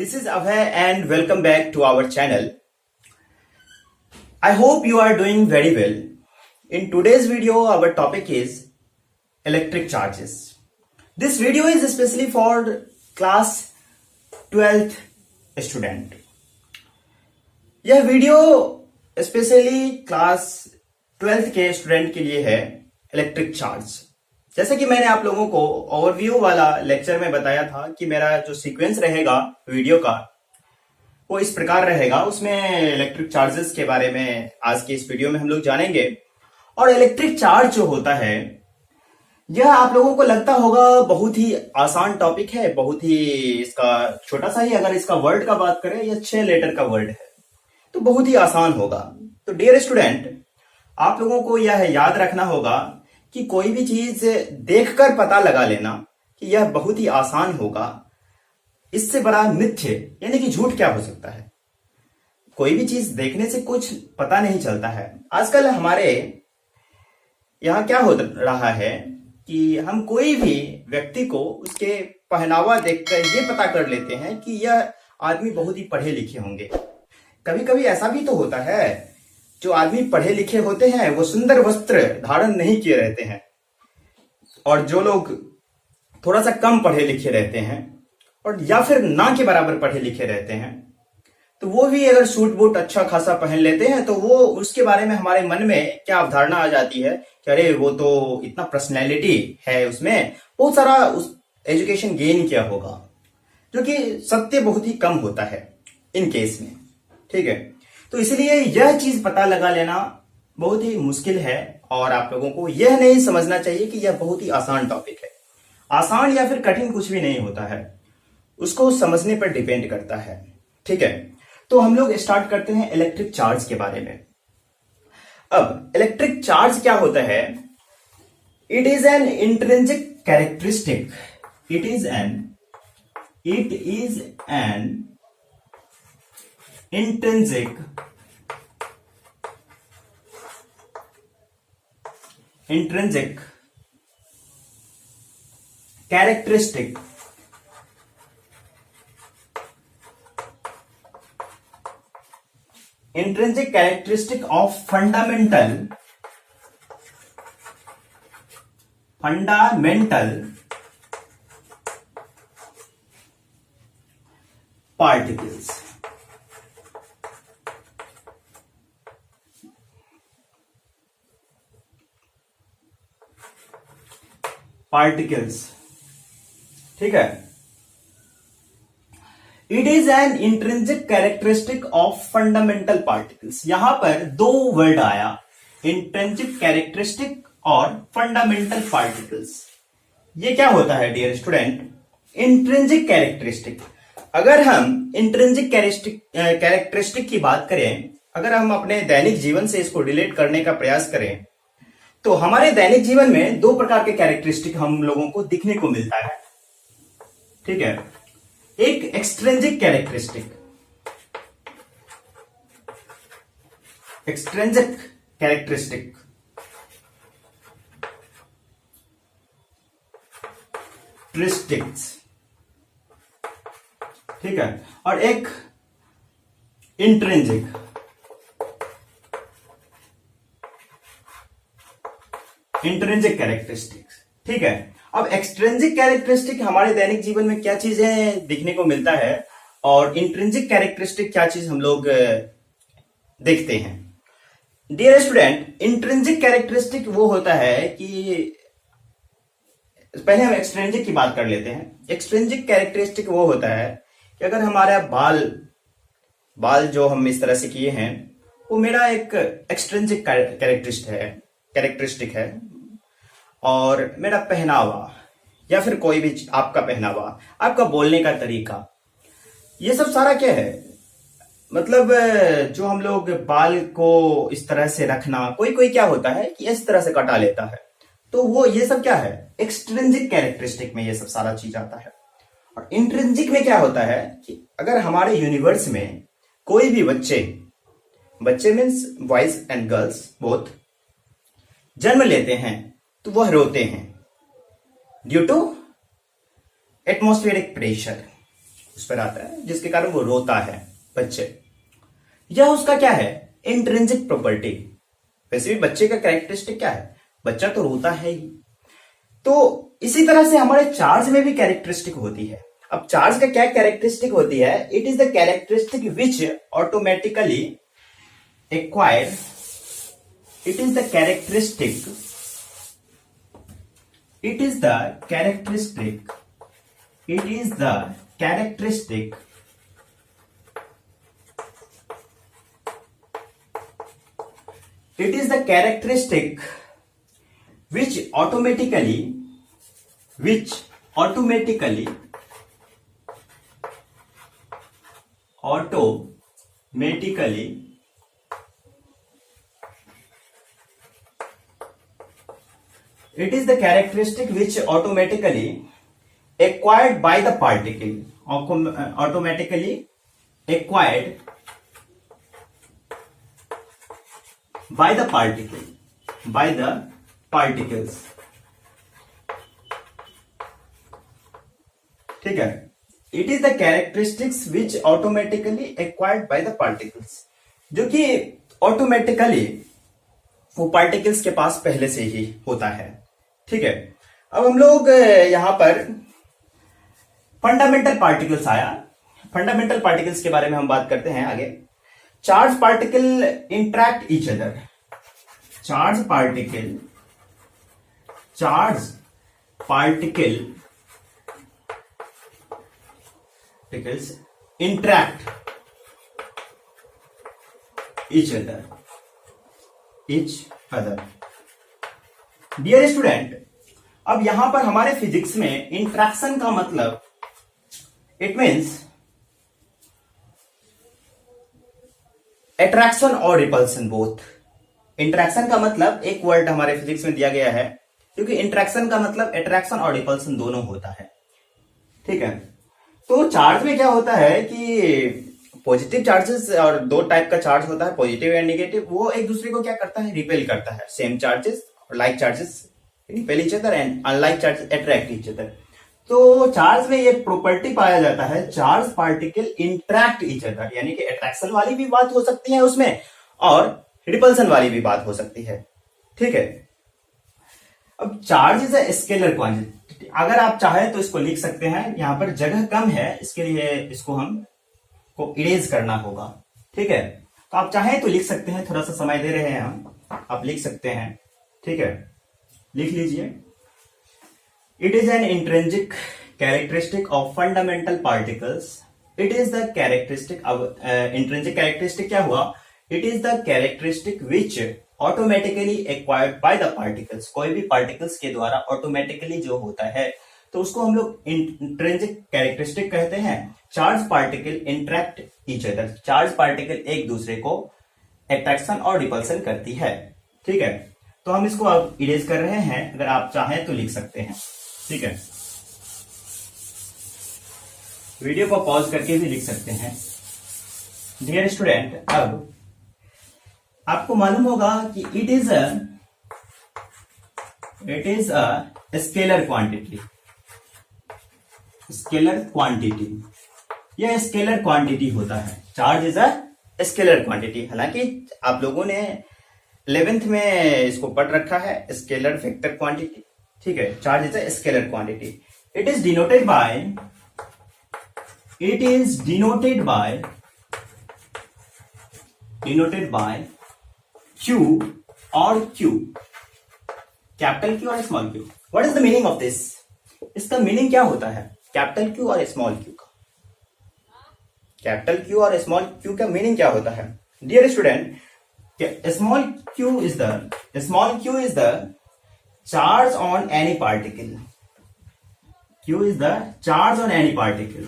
This is Abhay and welcome back to our channel. I hope you are doing very well. In today's video, our topic is electric charges. This video is especially for class 12th student. यह video specially class 12th के student के लिए है electric charge. जैसे कि मैंने आप लोगों को ओवरव्यू वाला लेक्चर में बताया था कि मेरा जो सीक्वेंस रहेगा वीडियो का वो इस प्रकार रहेगा। उसमें इलेक्ट्रिक चार्जेस के बारे में आज के इस वीडियो में हम लोग जानेंगे। और इलेक्ट्रिक चार्ज जो होता है यह आप लोगों को लगता होगा बहुत ही आसान टॉपिक है, बहुत ही इसका छोटा सा ही, अगर इसका वर्ड का बात करें यह 6 लेटर का वर्ड है तो बहुत ही आसान होगा। तो डियर स्टूडेंट, आप लोगों को यह याद रखना होगा कि कोई भी चीज देखकर पता लगा लेना कि यह बहुत ही आसान होगा, इससे बड़ा मिथ्य यानी कि झूठ क्या हो सकता है। कोई भी चीज देखने से कुछ पता नहीं चलता है। आजकल हमारे यहां क्या हो रहा है कि हम कोई भी व्यक्ति को उसके पहनावा देखकर ये पता कर लेते हैं कि यह आदमी बहुत ही पढ़े लिखे होंगे। कभी कभी ऐसा भी तो होता है, जो आदमी पढ़े लिखे होते हैं वो सुंदर वस्त्र धारण नहीं किए रहते हैं, और जो लोग थोड़ा सा कम पढ़े लिखे रहते हैं और या फिर ना के बराबर पढ़े लिखे रहते हैं, तो वो भी अगर सूट बूट अच्छा खासा पहन लेते हैं तो वो उसके बारे में हमारे मन में क्या अवधारणा आ जाती है कि अरे वो तो इतना पर्सनैलिटी है, उसमें बहुत सारा उस एजुकेशन गेन किया होगा, जो कि सत्य बहुत ही कम होता है इन केस में। ठीक है, तो इसलिए यह चीज पता लगा लेना बहुत ही मुश्किल है और आप लोगों को यह नहीं समझना चाहिए कि यह बहुत ही आसान टॉपिक है। आसान या फिर कठिन कुछ भी नहीं होता है, उसको समझने पर डिपेंड करता है। ठीक है, तो हम लोग स्टार्ट करते हैं इलेक्ट्रिक चार्ज के बारे में। अब इलेक्ट्रिक चार्ज क्या होता है? It is an intrinsic characteristic, it is an intrinsic characteristic of fundamental particles। ठीक है, it is an intrinsic characteristic of fundamental particles. यहां पर दो वर्ड आया, इंट्रिंसिक कैरेक्टरिस्टिक और फंडामेंटल पार्टिकल्स। ये क्या होता है डियर स्टूडेंट? Intrinsic characteristic. अगर हम इंट्रिंसिक कैरेक्टरिस्टिक की बात करें, अगर हम अपने दैनिक जीवन से इसको रिलेट करने का प्रयास करें तो हमारे दैनिक जीवन में दो प्रकार के कैरेक्टरिस्टिक हम लोगों को दिखने को मिलता है। ठीक है, एक एक्सट्रिंसिक कैरेक्टरिस्टिक, ठीक है, और एक इंट्रिंसिक कैरेक्टरिस्टिक्स। ठीक है, अब एक्सट्रिंसिक कैरेक्टरिस्टिक हमारे दैनिक जीवन में क्या चीजें दिखने को मिलता है और इंट्रिंसिक कैरेक्टरिस्टिक क्या चीज हम लोग देखते हैं। डियर स्टूडेंट, इंट्रिंसिक कैरेक्टरिस्टिक वो होता है कि पहले हम एक्सट्रिंसिक की बात कर लेते हैं। एक्सट्रिंसिक कैरेक्टरिस्टिक वो होता है कि अगर हमारा बाल जो हम इस तरह से किए हैं वो मेरा एक एक्सट्रिंसिक कैरेक्टरिस्टिक है, और मेरा पहनावा या फिर कोई भी आपका पहनावा, आपका बोलने का तरीका, ये सब सारा क्या है? मतलब जो हम लोग बाल को इस तरह से रखना, कोई क्या होता है कि इस तरह से कटा लेता है, तो वो ये सब क्या है? एक्सट्रिंसिक कैरेक्टरिस्टिक में ये सब सारा चीज आता है। और इंट्रिंसिक में क्या होता है कि अगर हमारे यूनिवर्स में कोई भी बच्चे means boys and girls both जन्म लेते हैं तो वह रोते हैं ड्यू टू एटमॉस्फेरिक प्रेशर। उस पर आता है, जिसके कारण वो रोता है बच्चे। यह उसका क्या है, इंट्रिंसिक प्रॉपर्टी। वैसे भी बच्चे का कैरेक्टरिस्टिक क्या है, बच्चा तो रोता है ही। तो इसी तरह से हमारे चार्ज में भी कैरेक्टरिस्टिक होती है। अब चार्ज का क्या कैरेक्टरिस्टिक होती है, it is the characteristic which automatically acquired, it is the characteristic it is the characteristic it is the characteristic it is the characteristic which automatically it is the characteristic which automatically acquired by the particle, automatically acquired by the particles, ठीक है। It is the characteristics which automatically acquired by the particles, जो कि automatically वो particles के पास पहले से ही होता है, ठीक है। अब हम लोग यहां पर फंडामेंटल पार्टिकल्स आया, फंडामेंटल पार्टिकल्स के बारे में हम बात करते हैं आगे। Charge particle interact each other, charge particles interact each other. Dear student, अब यहां पर हमारे फिजिक्स में इंट्रैक्शन का मतलब इट मीन्स अट्रैक्शन और रिपल्सन बोथ। इंट्रैक्शन का मतलब एक वर्ड हमारे फिजिक्स में दिया गया है, क्योंकि इंट्रैक्शन का मतलब अट्रैक्शन और रिपल्सन दोनों होता है, ठीक है। तो चार्ज में क्या होता है कि पॉजिटिव चार्जेस, और दो टाइप का चार्ज होता है, पॉजिटिव एंड नेगेटिव, वो एक दूसरे को क्या करता है, रिपेल करता है। सेम चार्जेस और like charges repel each other and unlike charges attract each other. तो चार्ज में ये प्रॉपर्टी पाया जाता है, charge particle interact each other, यानी कि अट्रैक्शन वाली भी बात हो सकती है उसमें और रिपल्सन वाली भी बात हो सकती है, ठीक है। अब charge is a scalar quantity. अगर आप चाहें तो इसको लिख सकते हैं, यहां पर जगह कम है, इसके लिए इसको हम को इरेज करना होगा, ठीक है। तो आप चाहें तो लिख सकते हैं, थोड़ा सा समय दे रहे हैं हम, आप लिख सकते हैं, ठीक है। लिख लीजिए, it is an intrinsic characteristic of fundamental particles. It is the characteristic, अब इंट्रिंसिक कैरेक्टरिस्टिक क्या हुआ, it is the characteristic which automatically acquired by the particles. कोई भी पार्टिकल्स के द्वारा ऑटोमेटिकली जो होता है तो उसको हम लोग इंट्रिंसिक कैरेक्टरिस्टिक कहते हैं। Charge particle interact each other, charge particle एक दूसरे को अट्रैक्शन और रिपल्सन करती है, ठीक है। तो हम इसको अब इरेज कर रहे हैं, अगर आप चाहें तो लिख सकते हैं, ठीक है। वीडियो को पॉज करके भी लिख सकते हैं। डियर स्टूडेंट, अब आपको मालूम होगा कि it is a scalar quantity, scalar quantity, यह स्केलर क्वांटिटी होता है। Charge is a scalar quantity. हालांकि आप लोगों ने 11th में इसको पढ़ रखा है, स्केलर वेक्टर क्वांटिटी, ठीक है। Charge is a scalar quantity. It is denoted by Q और Q, कैपिटल Q और small Q। What is the meaning of this? इसका मीनिंग क्या होता है कैपिटल Q और स्मॉल Q का? कैपिटल Q और स्मॉल Q का मीनिंग क्या होता है? Dear student, small Q is the charge on any particle. Q is the charge on any particle.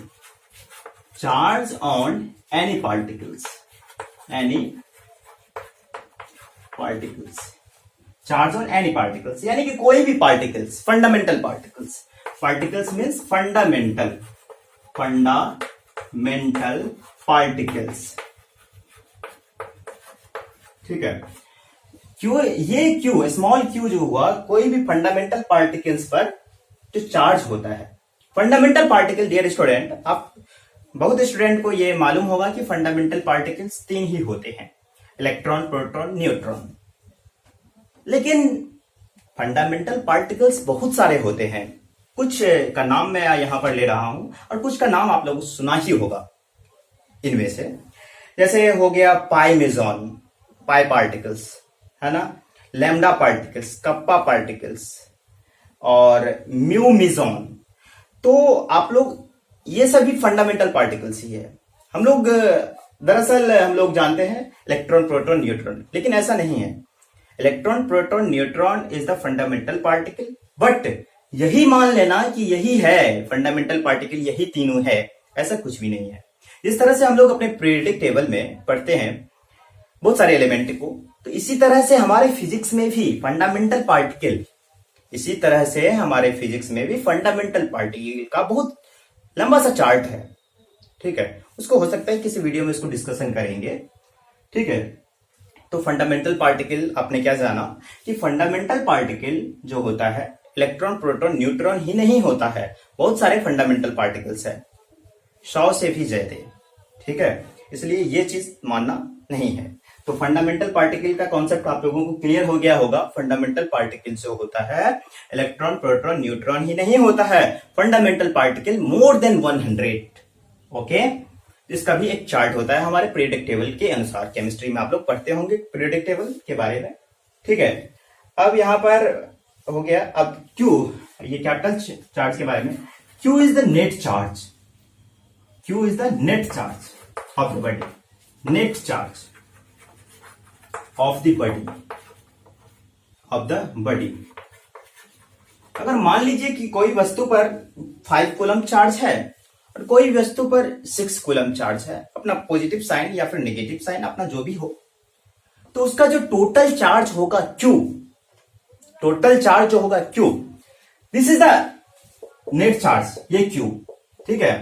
Charge on any particles. Charge on any particles. यानी कि कोई भी particles, fundamental particles. Particles means fundamental particles. ठीक है। क्यों ये Q, small Q जो हुआ, कोई भी फंडामेंटल पार्टिकल्स पर जो चार्ज होता है। फंडामेंटल पार्टिकल, डियर स्टूडेंट, आप बहुत स्टूडेंट को ये मालूम होगा कि फंडामेंटल पार्टिकल्स 3 ही होते हैं, इलेक्ट्रॉन, प्रोटॉन, न्यूट्रॉन। लेकिन फंडामेंटल पार्टिकल्स बहुत सारे होते हैं। कुछ का नाम मैं यहां पर ले रहा हूं और कुछ का नाम आप लोगों को सुना ही होगा इनमें से। जैसे हो गया पाई मेजॉन, पाई पार्टिकल्स, है ना, लैम्डा पार्टिकल्स, कप्पा पार्टिकल्स और म्यू मेजॉन। तो आप लोग ये सभी फंडामेंटल पार्टिकल्स ही है। हम लोग दरअसल हम लोग जानते हैं इलेक्ट्रॉन, प्रोटॉन, न्यूट्रॉन, लेकिन ऐसा नहीं है। Electron, proton, neutron is the fundamental particle, but यही मान लेना कि यही है फंडामेंटल पार्टिकल, यही तीनों है, ऐसा कुछ भी नहीं है। जिस तरह से हम लोग अपने पीरियोडिक टेबल में पढ़ते हैं बहुत सारे एलिमेंट को, तो इसी तरह से हमारे फिजिक्स में भी फंडामेंटल पार्टिकल, इसी तरह से हमारे फिजिक्स में भी फंडामेंटल पार्टिकल का बहुत लंबा सा चार्ट है। ठीक है, उसको हो सकता है किसी वीडियो में इसको डिस्कशन करेंगे। ठीक है, तो फंडामेंटल पार्टिकल आपने क्या जाना कि फंडामेंटल पार्टिकल जो होता है इलेक्ट्रॉन, प्रोटॉन, न्यूट्रॉन ही नहीं होता है, बहुत सारे फंडामेंटल पार्टिकल्स है, 100 से भी ज्यादा। ठीक है, इसलिए ये चीज मानना नहीं है। तो फंडामेंटल पार्टिकल का कॉन्सेप्ट आप लोगों को क्लियर हो गया होगा। फंडामेंटल पार्टिकल जो होता है इलेक्ट्रॉन, प्रोटॉन, न्यूट्रॉन ही नहीं होता है, fundamental particle more than 100। Okay, इसका भी एक चार्ट होता है हमारे पीरियोडिक टेबल के अनुसार। केमिस्ट्री में आप लोग पढ़ते होंगे पीरियोडिक टेबल के बारे में। ठीक है, अब यहां पर हो गया। अब क्यू, ये कैपिटल चार्ज के बारे में, Q is the net charge, Q is the net charge of the body, net charge of the body, of the body. अगर मान लीजिए कि कोई वस्तु पर 5 कूलम चार्ज है और कोई वस्तु पर 6 कूलम चार्ज है, अपना पॉजिटिव साइन या फिर नेगेटिव साइन अपना जो भी हो, तो उसका जो टोटल चार्ज होगा Q, टोटल चार्ज जो होगा Q, this is the net charge, ये Q। ठीक है,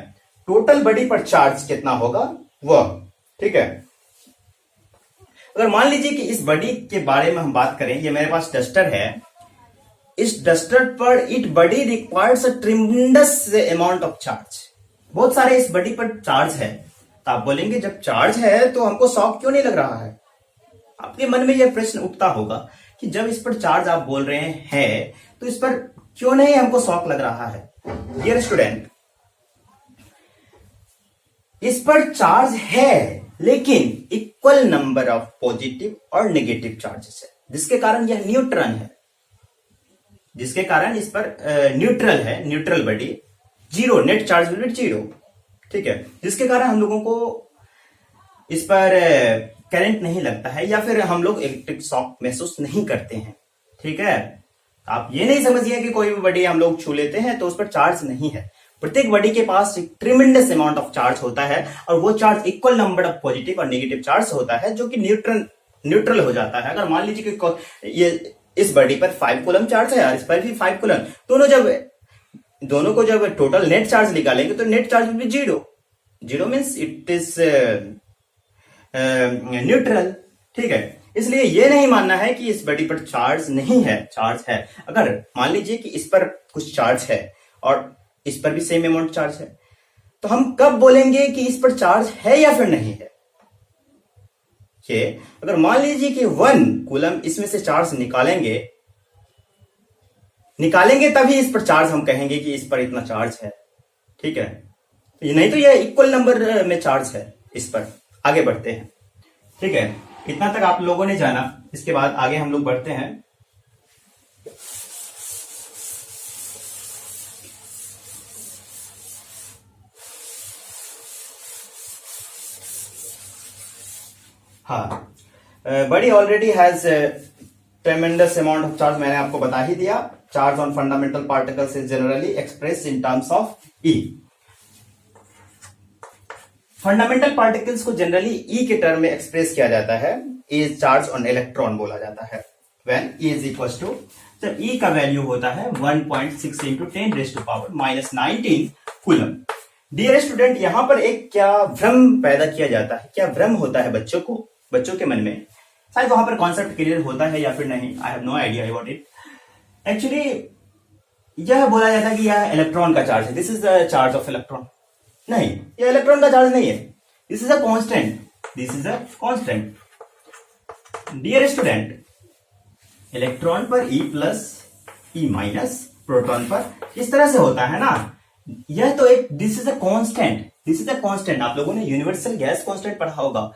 टोटल बॉडी पर चार्ज कितना होगा वह। ठीक है, अगर मान लीजिए कि इस बॉडी के बारे में हम बात करें, ये मेरे पास डस्टर है, इस डस्टर पर it body requires a tremendous amount of charge, बहुत सारे इस बॉडी पर चार्ज है। तो आप बोलेंगे जब चार्ज है तो हमको शॉक क्यों नहीं लग रहा है? आपके मन में यह प्रश्न उठता होगा कि जब इस पर चार्ज आप बोल रहे हैं तो इस पर क्यों नहीं हमको शॉक लग रहा है? डियर स्टूडेंट, इस पर चार्ज है लेकिन इक्वल नंबर ऑफ पॉजिटिव और नेगेटिव चार्जेस है, जिसके कारण यह न्यूट्रल है, जिसके कारण इस पर न्यूट्रल है, neutral body, zero, net charge will be zero. ठीक है, जिसके कारण हम लोगों को इस पर करंट नहीं लगता है या फिर हम लोग इलेक्ट्रिक शॉक महसूस नहीं करते हैं। ठीक है, आप ये नहीं समझिए कि कोई भी बॉडी हम लोग छू लेते हैं तो उस पर चार्ज नहीं है। प्रत्येक बॉडी के पास एक ट्रिमेंडस अमाउंट ऑफ चार्ज होता है और वो charge equal number of positive और नेगेटिव चार्ज होता है, जो कि न्यूट्रल हो जाता है। अगर मान लीजिए कि ये इस बॉडी पर 5 कूलम चार्ज है और इस पर भी 5 कूलम, दोनों को जब टोटल नेट चार्ज निकालेंगे तो net charge will be zero. Zero means it is neutral. ठीक है, इसलिए ये नहीं मानना है कि इस बॉडी पर चार्ज नहीं है, चार्ज है। अगर मान लीजिए कि इस पर कुछ चार्ज है और इस पर भी सेम अमाउंट चार्ज है, तो हम कब बोलेंगे कि इस पर चार्ज है या फिर नहीं है? अगर मान लीजिए कि 1 कूलम इसमें से चार्ज निकालेंगे तभी इस पर चार्ज हम कहेंगे कि इस पर इतना चार्ज है। ठीक है, नहीं तो यह इक्वल नंबर में चार्ज है इस पर। आगे बढ़ते हैं। ठीक है, इतना तक आप लोगों ने जाना, इसके बाद आगे हम लोग बढ़ते हैं। हाँ, body already has ट्रेमेंडस amount of charge, मैंने आपको बता ही दिया। Charge on fundamental particles is generally express in terms of E। Fundamental particles को जनरली E के टर्म में एक्सप्रेस किया जाता है, इज चार्ज ऑन इलेक्ट्रॉन बोला जाता है। When E is equal to, जब E का वैल्यू होता है 1.6 इंटू 10⁻⁹ कूलम। डियर स्टूडेंट, यहां पर एक क्या भ्रम पैदा किया जाता है, क्या भ्रम होता है बच्चों के मन में, शायद वहां पर कॉन्सेप्ट क्लियर होता है या फिर नहीं, I have no idea about it. Actually यह बोला जाता है कि यह इलेक्ट्रॉन का चार्ज है, this is the charge of electron. नहीं, ये इलेक्ट्रॉन का चार्ज नहीं है, this is a constant, this is a constant. Dear student, electron पर E plus E minus, proton पर इस तरह से होता है ना, यह तो एक, this is a constant, this is a constant. आप लोगों ने यूनिवर्सल गैस कांस्टेंट पढ़ा होगा,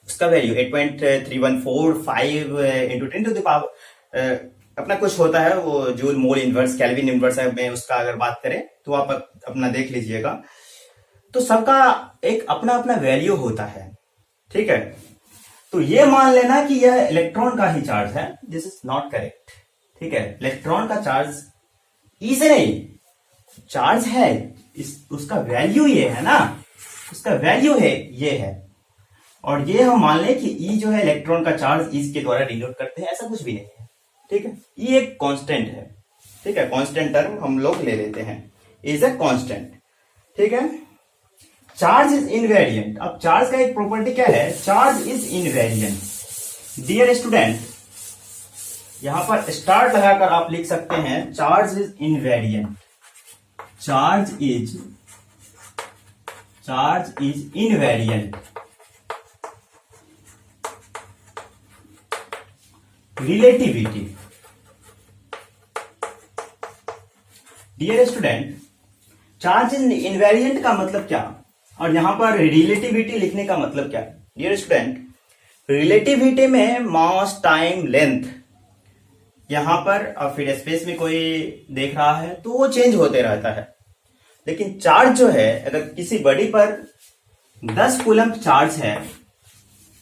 उसका value 8.3145 into 10 to the power अपना कुछ होता है, वो joule mole inverse kelvin inverse है, मैं उसका अगर बात करें तो आप अपना देख लीजिएगा। तो सबका एक अपना अपना वैल्यू होता है, ठीक है। तो ये मान लेना कि यह इलेक्ट्रॉन का ही चार्ज है, दिस इज नॉट करेक्ट, ठीक है। इलेक्ट्रॉन का चार्ज ई से नहीं, चार्ज है, उसका वैल्यू ये है ना, उसका वैल्यू है ये है, और ये हम मान लें कि ई जो है इलेक्ट्रॉन का चार्ज इसके द्वारा डिनोट करते हैं, ऐसा कुछ भी नहीं है, ठीक है। ई एक कांस्टेंट है, ठीक है, कांस्टेंट टर्म हम लोग ले लेते हैं, इज अ कांस्टेंट, ठीक है। Charge is invariant. अब चार्ज का एक प्रॉपर्टी क्या है, charge is invariant. Dear student, यहां पर स्टार लगाकर आप लिख सकते हैं charge is invariant, charge is invariant. Relativity, dear student, charge is invariant का मतलब क्या, और यहां पर रिलेटिविटी लिखने का मतलब क्या। डियर स्टूडेंट, रिलेटिविटी में मास टाइम लेंथ, यहां पर और फिर स्पेस में कोई देख रहा है तो वो चेंज होते रहता है, लेकिन चार्ज जो है, अगर किसी बॉडी पर 10 कूलम्ब चार्ज है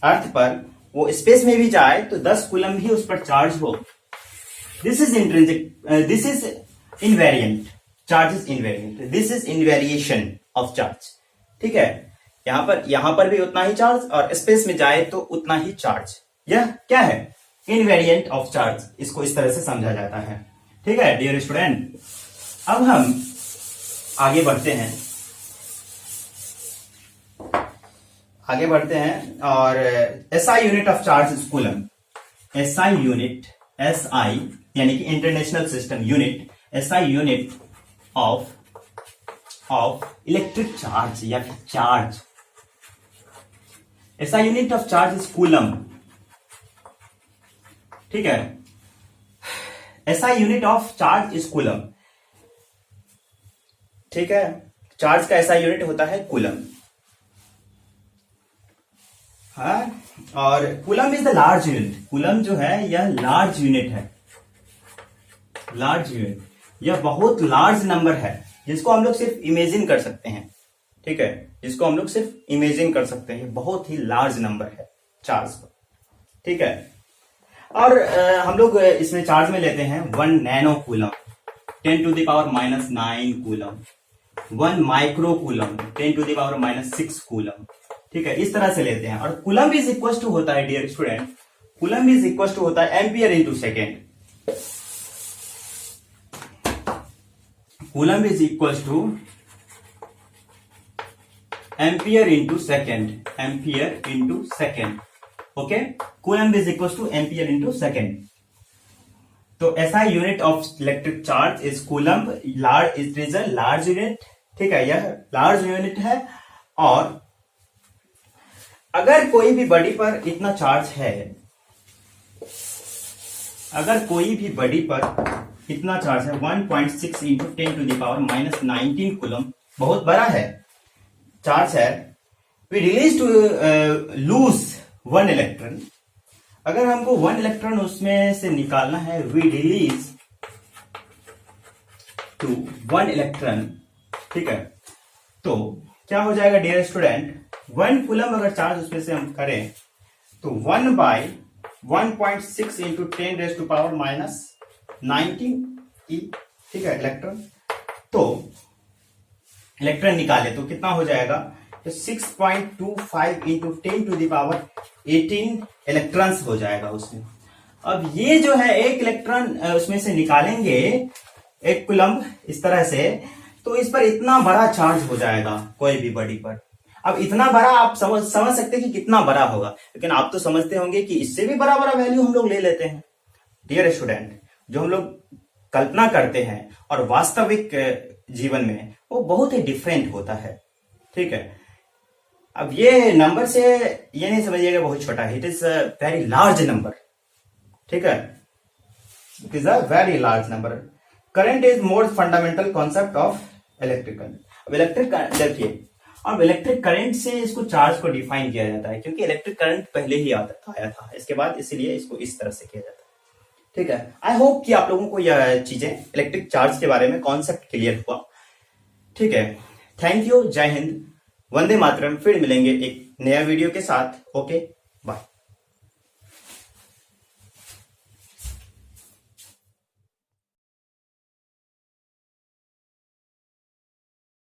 अर्थ पर, वो स्पेस में भी जाए तो 10 कूलम्ब ही उस पर चार्ज हो, this is intrinsic, this is invariant, charge is invariant, this is invariation of charge, ठीक है। यहां पर भी उतना ही चार्ज और स्पेस में जाए तो उतना ही चार्ज, यह क्या है, इनवेरिएंट ऑफ चार्ज, इसको इस तरह से समझा जाता है, ठीक है। डियर स्टूडेंट, अब हम आगे बढ़ते हैं और SI unit of charge is coulomb. SI unit, SI यानी कि international system unit, SI unit of electric charge या फिर charge, SI unit of charge is coulomb, ठीक है। SI unit of charge is coulomb, ठीक है। चार्ज का ऐसा यूनिट होता है कूलम, हाँ। और coulomb is the large unit, coulomb जो है यह लार्ज यूनिट है, लार्ज यूनिट, यह बहुत लार्ज नंबर है जिसको हम लोग सिर्फ इमेजिन कर सकते हैं, ठीक है, जिसको हम लोग सिर्फ इमेजिन कर सकते हैं, बहुत ही लार्ज नंबर है चार्ज, ठीक है। और हम लोग इसमें चार्ज में लेते हैं 1 nano coulomb 10 to the power -9 coulomb, 1 micro coulomb 10 to the power -6 coulomb, ठीक है, इस तरह से लेते हैं। और कूलम इज इक्वल टू होता है, dear student, coulomb is equal to होता है ampere into second, coulomb is equal to ampere into second, ampere into second, okay, coulomb is equal to ampere into second. तो ऐसा unit of electric charge is coulomb, large, it is a large unit, ठीक है, यह large unit है। और अगर कोई भी बॉडी पर इतना चार्ज है, अगर कोई भी बॉडी पर इतना चार्ज है 1.6 into 10 to the power -19 coulomb, बहुत बड़ा है चार्ज है, we release to lose 1 electron, अगर हमको 1 इलेक्ट्रॉन उसमें से निकालना है, वी रिलीज टू 1 इलेक्ट्रॉन, ठीक है। तो क्या हो जाएगा डियर स्टूडेंट, 1 कूलम अगर चार्ज उसमें से हम करें तो 1/1.6 इंटू 10 रेज टू पावर -19 ई, ठीक है, इलेक्ट्रॉन। तो इलेक्ट्रॉन निकाले तो कितना हो जाएगा, तो 6.25 into 10 to the power 18 electrons हो जाएगा उसमें। अब ये जो है एक इलेक्ट्रॉन उसमें से निकालेंगे 1 कूलम इस तरह से, तो इस पर इतना बड़ा चार्ज हो जाएगा कोई भी बॉडी पर। अब इतना बड़ा आप समझ सकते हैं कि कितना बड़ा होगा, लेकिन आप तो समझते होंगे कि इससे भी बड़ा बड़ा वैल्यू हम लोग ले लेते हैं। डियर स्टूडेंट, जो हम लोग कल्पना करते हैं और वास्तविक जीवन में वो बहुत ही डिफरेंट होता है, ठीक है। अब ये नंबर से ये नहीं समझिएगा बहुत छोटा है, it is a very large number, ठीक है, it is a very large number. Current is more fundamental concept of electrical. अब इलेक्ट्रिक देखिए, अब इलेक्ट्रिक करंट से इसको चार्ज को डिफाइन किया जाता है, क्योंकि इलेक्ट्रिक करंट पहले ही आया था इसके बाद, इसीलिए इसको इस तरह से किया जाता है, ठीक है। आई होप कि आप लोगों को यह चीजें इलेक्ट्रिक चार्ज के बारे में कॉन्सेप्ट क्लियर हुआ, ठीक है। थैंक यू, जय हिंद, वंदे मातरम। फिर मिलेंगे एक नया वीडियो के साथ। ओके।